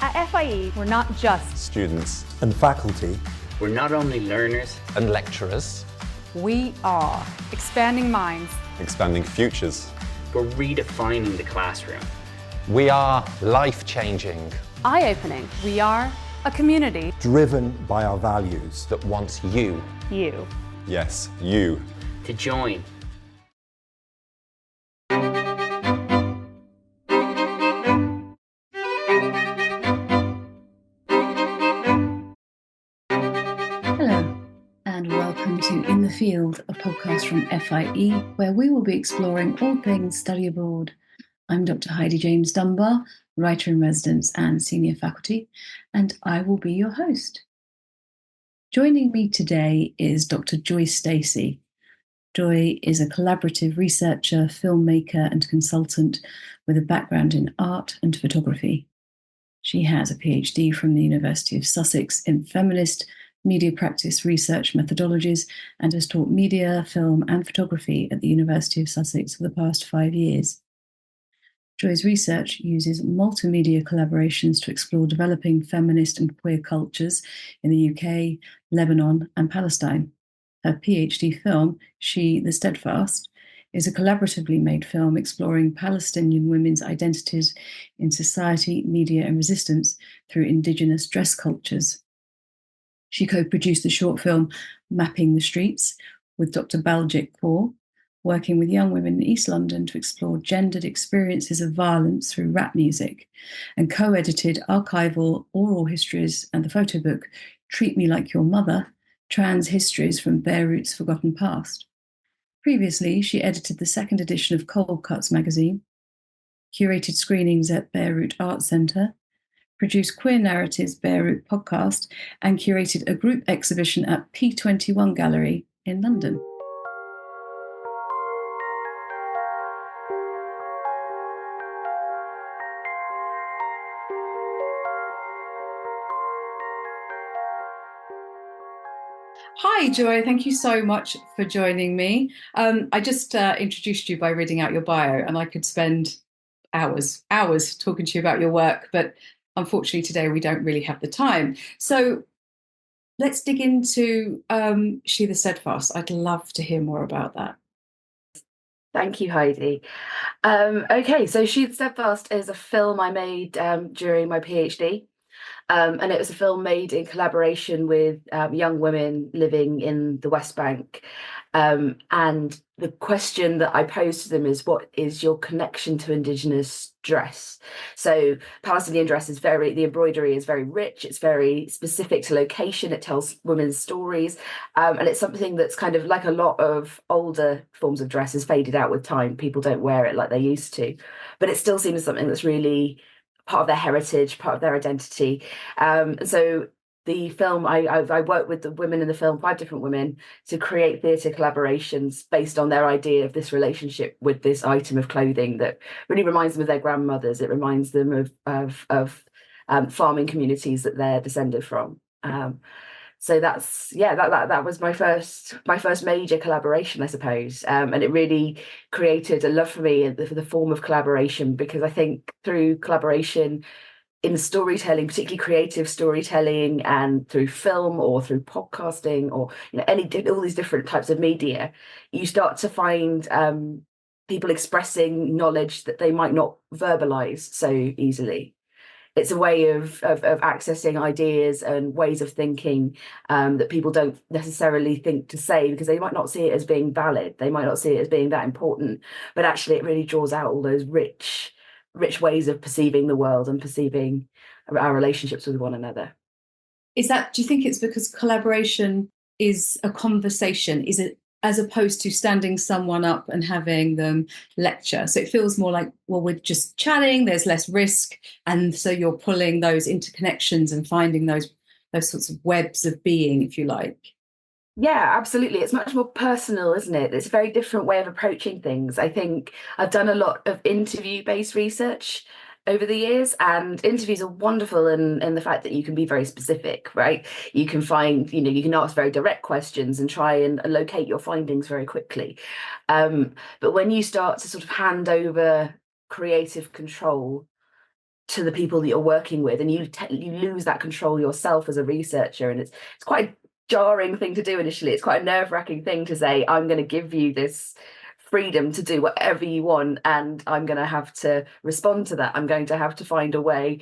At FIE, we're not just students and faculty. We're not only learners and lecturers. We are expanding minds, Expanding futures. We're redefining the classroom. We are life-changing. eye-opening. We are a community Driven by our values. That wants you. you. Yes, you. To join. Hello, and welcome to In the Field, a podcast from FIE, where we will be exploring all things study abroad. I'm Dr. Heidi James Dunbar, writer in residence and senior faculty, and I will be your host. Joining me today is Dr. Joy Stacey. Joy is a collaborative researcher, filmmaker, and consultant with a background in art and photography. She has a PhD from the University of Sussex in feminist media practice research methodologies and has taught media, film, and photography at the University of Sussex for the past 5 years. Joy's research uses multimedia collaborations to explore developing feminist and queer cultures in the UK, Lebanon, and Palestine. Her PhD film, She the Steadfast, is a collaboratively made film exploring Palestinian women's identities in society, media, and resistance through Indigenous dress cultures. She co-produced the short film Mapping the Streets with Dr. Baljit Kaur, working with young women in East London to explore gendered experiences of violence through rap music, and co-edited archival oral histories and the photo book Treat Me Like Your Mother, Trans Histories from Beirut's Forgotten Past. Previously, she edited the second edition of Cold Cuts magazine, curated screenings at Beirut Art Centre, produced Queer Narratives Beirut podcast, and curated a group exhibition at P21 Gallery in London. Hi, Joy. Thank you so much for joining me. I just introduced you by reading out your bio, and I could spend hours talking to you about your work, but unfortunately today we don't really have the time. So let's dig into She the Steadfast. I'd love to hear more about that. Thank you, Heidi. Okay, so She the Steadfast is a film I made during my PhD. And it was a film made in collaboration with young women living in the West Bank. And the question that I posed to them is, what is your connection to Indigenous dress? So Palestinian dress is the embroidery is very rich. It's very specific to location. It tells women's stories. And it's something that's kind of like a lot of older forms of dress has faded out with time. People don't wear it like they used to. But it still seems something that's really part of their heritage, part of their identity. So the film, I worked with the women in the film, 5 different women, to create theatre collaborations based on their idea of this relationship with this item of clothing that really reminds them of their grandmothers. It reminds them of farming communities that they're descended from. So that was my first major collaboration, I suppose, and it really created a love for me for the form of collaboration, because I think through collaboration in storytelling, particularly creative storytelling, and through film or through podcasting or all these different types of media, you start to find people expressing knowledge that they might not verbalize so easily. It's a way of accessing ideas and ways of thinking that people don't necessarily think to say, because they might not see it as being valid. They might not see it as being that important, but actually it really draws out all those rich ways of perceiving the world and perceiving our relationships with one another. Do you think it's because collaboration is a conversation? Is it as opposed to standing someone up and having them lecture? So it feels more like, well, we're just chatting, there's less risk. And so you're pulling those interconnections and finding those sorts of webs of being, if you like. Yeah, absolutely. It's much more personal, isn't it? It's a very different way of approaching things. I think I've done a lot of interview-based research over the years, and interviews are wonderful in the fact that you can be very specific, right? You can find, you can ask very direct questions and try and locate your findings very quickly. But when you start to sort of hand over creative control to the people that you're working with, and you lose that control yourself as a researcher, and it's quite a jarring thing to do initially. It's quite a nerve-wracking thing to say, I'm going to give you this freedom to do whatever you want, and I'm going to have to respond to that. I'm going to have to find a way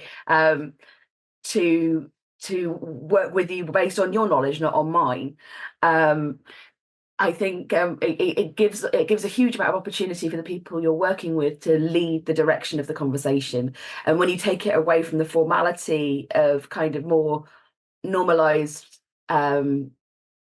to work with you based on your knowledge, not on mine. I think it gives a huge amount of opportunity for the people you're working with to lead the direction of the conversation. And when you take it away from the formality of kind of more normalized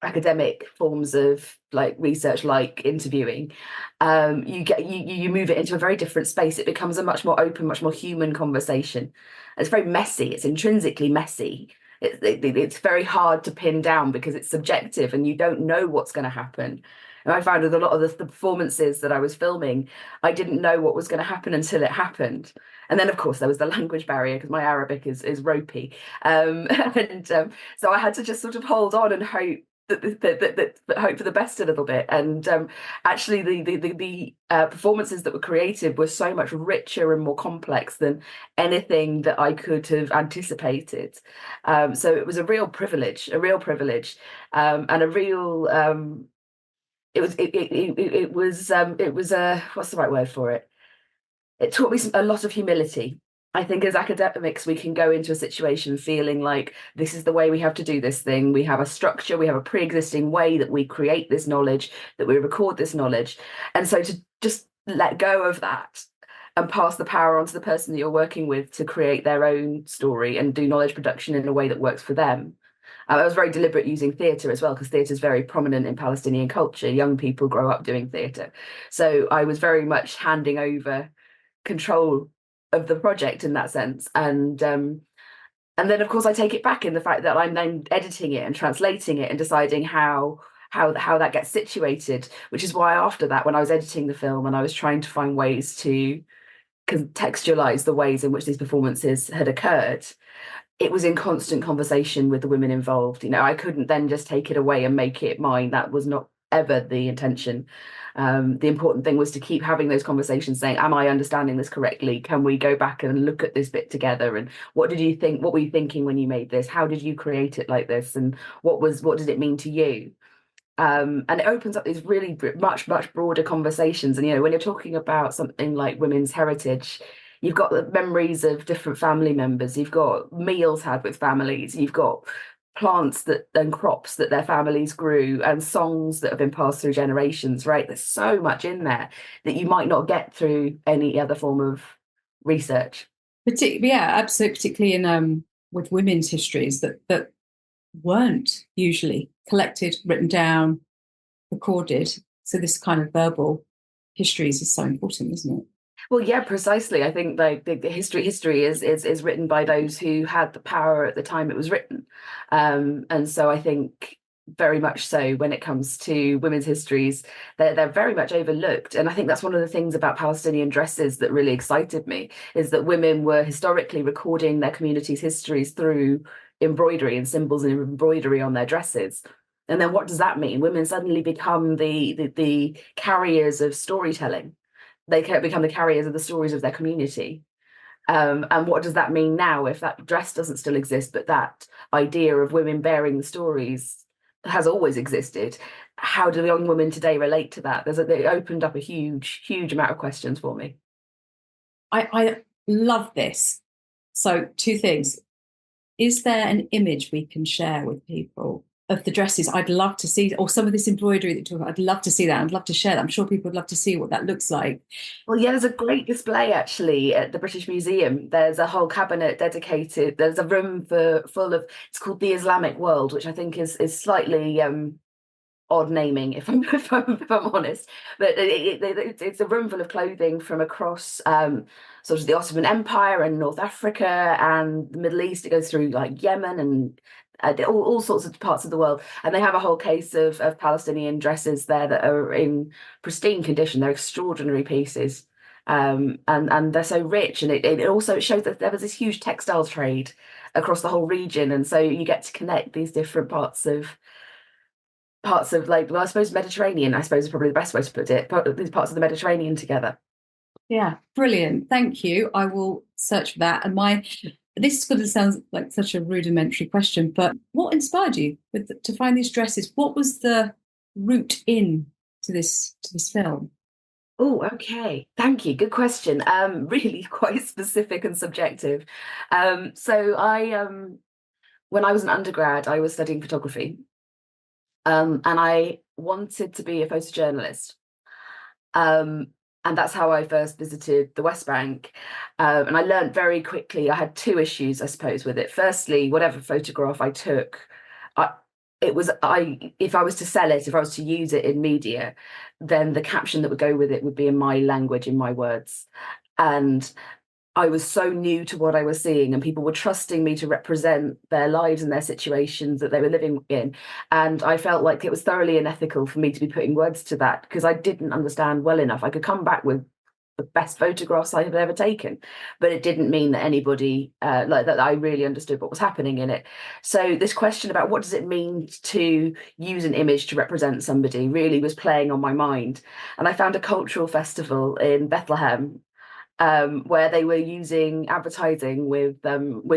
academic forms of like research, like interviewing, you move it into a very different space. It becomes a much more open, much more human conversation. It's very messy. It's intrinsically messy. It's very hard to pin down because it's subjective and you don't know what's going to happen. And I found with a lot of the performances that I was filming, I didn't know what was going to happen until it happened. And then, of course, there was the language barrier because my Arabic is ropey. So I had to just sort of hold on and hope that hope for the best a little bit. And actually, the performances that were created were so much richer and more complex than anything that I could have anticipated. So it was a real privilege, and a real. It was a, what's the right word for it? It taught me a lot of humility. I think as academics, we can go into a situation feeling like this is the way we have to do this thing. We have a structure, we have a pre-existing way that we create this knowledge, that we record this knowledge. And so to just let go of that and pass the power on to the person that you're working with to create their own story and do knowledge production in a way that works for them. I was very deliberate using theatre as well, because theatre is very prominent in Palestinian culture. Young people grow up doing theatre. So I was very much handing over control of the project in that sense, and then of course I take it back in the fact that I'm then editing it and translating it and deciding how that gets situated, which is why after that, when I was editing the film and I was trying to find ways to contextualize the ways in which these performances had occurred, it was in constant conversation with the women involved. I couldn't then just take it away and make it mine. That was not ever the intention. The important thing was to keep having those conversations saying, am I understanding this correctly? Can we go back and look at this bit together? And what did you think? What were you thinking when you made this? How did you create it like this? And what did it mean to you? And it opens up these really much broader conversations. And, when you're talking about something like women's heritage, you've got the memories of different family members, you've got meals had with families, you've got plants and crops that their families grew, and songs that have been passed through generations, right? There's so much in there that you might not get through any other form of research. Absolutely, particularly in with women's histories that weren't usually collected, written down, recorded. So this kind of verbal histories is so important, isn't it? Well, yeah, precisely. I think like the history is written by those who had the power at the time it was written, and so I think very much so when it comes to women's histories, they're very much overlooked. And I think that's one of the things about Palestinian dresses that really excited me, is that women were historically recording their community's histories through embroidery and symbols and embroidery on their dresses. And then what does that mean? Women suddenly become the carriers of storytelling. They become the carriers of the stories of their community. And what does that mean now if that dress doesn't still exist, but that idea of women bearing the stories has always existed? How do young women today relate to that? It opened up a huge amount of questions for me. I love this. So 2 things. Is there an image we can share with people of the dresses? I'd love to see, or some of this embroidery that you talk about. I'd love to see that. I'd love to share that. I'm sure people would love to see what that looks like. Well, yeah, there's a great display actually at the British Museum. There's a whole cabinet dedicated. There's a room full of. It's called the Islamic World, which I think is slightly odd naming, if I'm honest. But it's a room full of clothing from across sort of the Ottoman Empire and North Africa and the Middle East. It goes through like Yemen and all sorts of parts of the world, and they have a whole case of Palestinian dresses there that are in pristine condition. They're extraordinary pieces, and they're so rich, and it also shows that there was this huge textile trade across the whole region, and so you get to connect these different parts of like, well, I suppose Mediterranean, I suppose is probably the best way to put it, but these parts of the Mediterranean together. Yeah, brilliant. Thank you. I will search for that. And this is going to sound like such a rudimentary question, but what inspired you to find these dresses? What was the route in to this film? Oh, okay. Thank you. Good question. Really quite specific and subjective. So when I was an undergrad, I was studying photography, and I wanted to be a photojournalist. Um, and that's how I first visited the West Bank. And I learned very quickly, I had two issues, I suppose, with it. Firstly, whatever photograph I took, I, if I was to sell it, if I was to use it in media, then the caption that would go with it would be in my language, in my words. And I was so new to what I was seeing, and people were trusting me to represent their lives and their situations that they were living in. And I felt like it was thoroughly unethical for me to be putting words to that because I didn't understand well enough. I could come back with the best photographs I have ever taken, but it didn't mean that anybody like that I really understood what was happening in it. So this question about what does it mean to use an image to represent somebody really was playing on my mind. And I found a cultural festival in Bethlehem, where they were using advertising with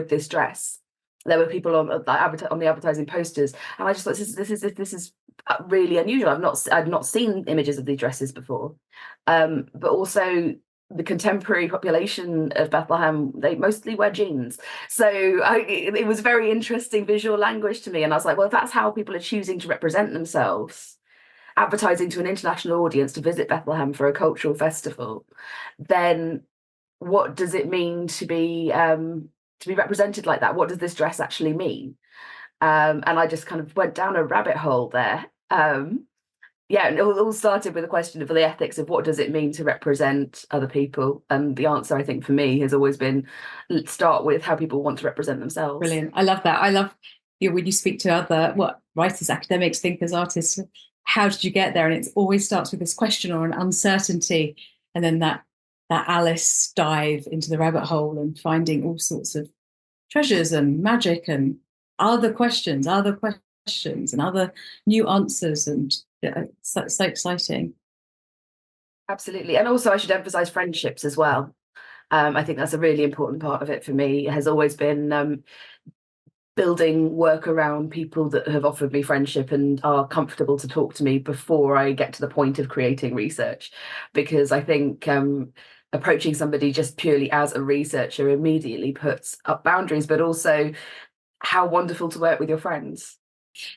this dress. There were people on the advertising posters, and I just thought this is really unusual. I'd not seen images of these dresses before, but also the contemporary population of Bethlehem, they mostly wear jeans. So it was very interesting visual language to me, and I was like, well, if that's how people are choosing to represent themselves, advertising to an international audience to visit Bethlehem for a cultural festival, then what does it mean to be represented like that? What does this dress actually mean? And I just kind of went down a rabbit hole there. Yeah, and it all started with a question of the ethics of what does it mean to represent other people. And the answer, I think, for me has always been start with how people want to represent themselves. Brilliant. I love that. I love when you speak to other writers, academics, thinkers, artists, how did you get there? And it always starts with this question or an uncertainty, and then that Alice dive into the rabbit hole and finding all sorts of treasures and magic and other questions and other new answers, and so exciting. Absolutely. And also I should emphasize friendships as well. I think that's a really important part of it for me. It has always been building work around people that have offered me friendship and are comfortable to talk to me before I get to the point of creating research. Because I think approaching somebody just purely as a researcher immediately puts up boundaries, but also how wonderful to work with your friends.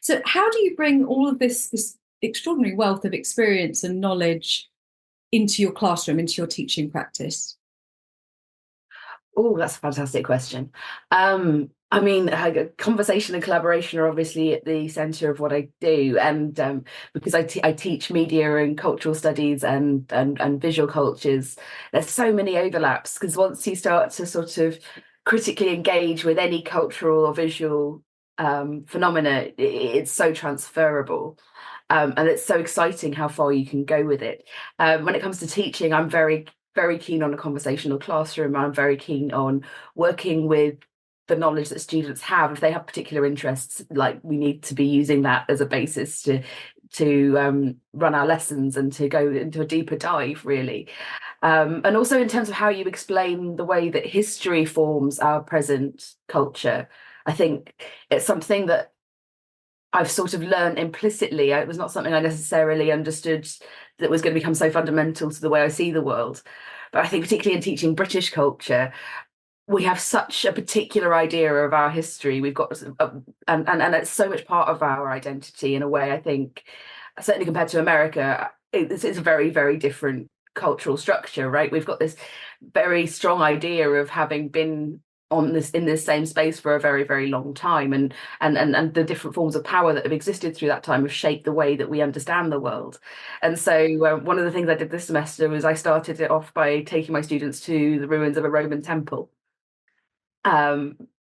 So how do you bring all of this extraordinary wealth of experience and knowledge into your classroom, into your teaching practice? Oh, that's a fantastic question. I mean, conversation and collaboration are obviously at the centre of what I do, and because I teach media and cultural studies and visual cultures, there's so many overlaps. Because once you start to sort of critically engage with any cultural or visual phenomena, it's so transferable. And it's so exciting how far you can go with it. When it comes to teaching, I'm very, very keen on a conversational classroom. I'm very keen on working with the knowledge that students have. If they have particular interests, like we need to be using that as a basis to run our lessons and to go into a deeper dive, really. And also in terms of how you explain the way that history forms our present culture, I think it's something that I've sort of learned implicitly. It was not something I necessarily understood that was going to become so fundamental to the way I see the world. But I think particularly in teaching British culture, we have such a particular idea of our history. We've got, and it's so much part of our identity in a way. I think, certainly compared to America, it's a very, very different cultural structure, right? We've got this very strong idea of having been in this same space for a very, very long time, and the different forms of power that have existed through that time have shaped the way that we understand the world. And so one of the things I did this semester was I started it off by taking my students to the ruins of a Roman temple.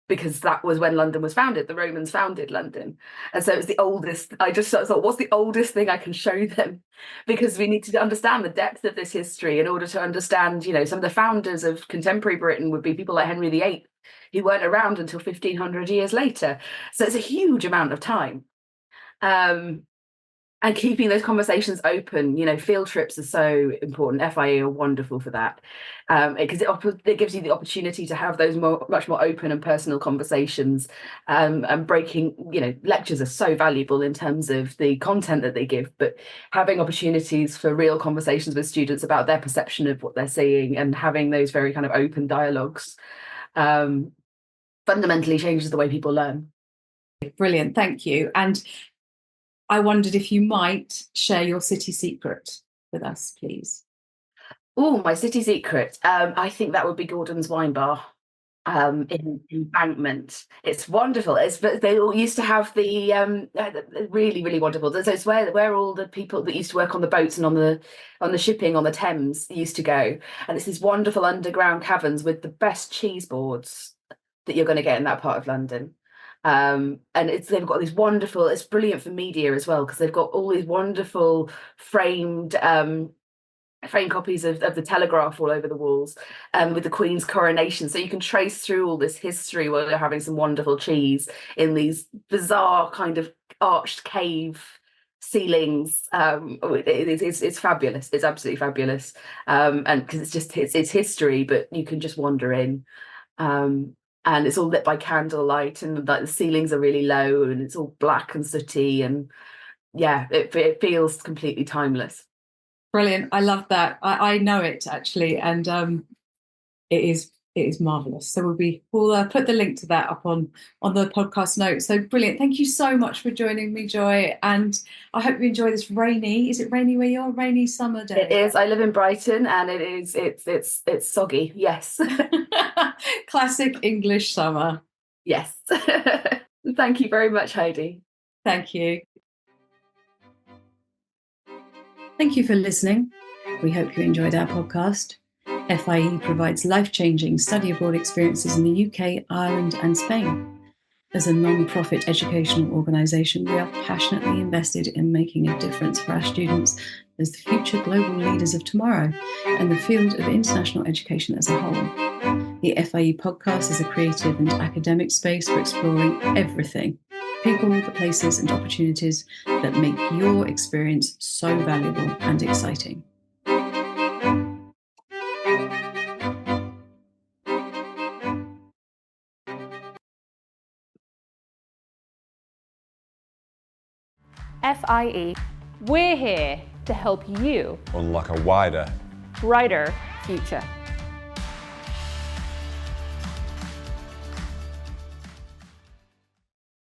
Because that was when London was founded. The Romans founded London. And so it was the oldest. I just sort of thought, what's the oldest thing I can show them? Because we need to understand the depth of this history in order to understand, some of the founders of contemporary Britain would be people like Henry VIII, who weren't around until 1500 years later. So it's a huge amount of time. and keeping those conversations open. Field trips are so important. FIE are wonderful for that, because it gives you the opportunity to have those much more open and personal conversations. And breaking, lectures are so valuable in terms of the content that they give, but having opportunities for real conversations with students about their perception of what they're seeing and having those very kind of open dialogues fundamentally changes the way people learn. Brilliant, thank you. And I wondered if you might share your city secret with us, please. Oh, my city secret. I think that would be Gordon's Wine Bar in Embankment. It's wonderful. They all used to have the really, really wonderful. So it's where all the people that used to work on the boats and on the shipping on the Thames used to go. And it's these wonderful underground caverns with the best cheese boards that you're going to get in that part of London. And they've got these wonderful, it's brilliant for media as well, because they've got all these wonderful framed copies of the Telegraph all over the walls, with the Queen's coronation, so you can trace through all this history while you're having some wonderful cheese in these bizarre kind of arched cave ceilings. It's fabulous. It's absolutely fabulous, and because it's history, but you can just wander in. And it's all lit by candlelight, and like the ceilings are really low, and it's all black and sooty, and yeah, it feels completely timeless. Brilliant. I love that. I know it actually, and it is marvelous. So we'll put the link to that up on the podcast notes. So brilliant. Thank you so much for joining me, Joy. And I hope you enjoy this rainy. Is it rainy where you're? Rainy summer day. It is. I live in Brighton, and it's soggy. Yes. Classic English summer. Yes. Thank you very much, Heidi. Thank you. Thank you for listening. We hope you enjoyed our podcast. FIE provides life-changing study abroad experiences in the UK, Ireland and Spain. As a non-profit educational organisation, we are passionately invested in making a difference for our students as the future global leaders of tomorrow and the field of international education as a whole. The FIE podcast is a creative and academic space for exploring everything, people, the places and opportunities that make your experience so valuable and exciting. FIE. We're here to help you Unlock a wider brighter future.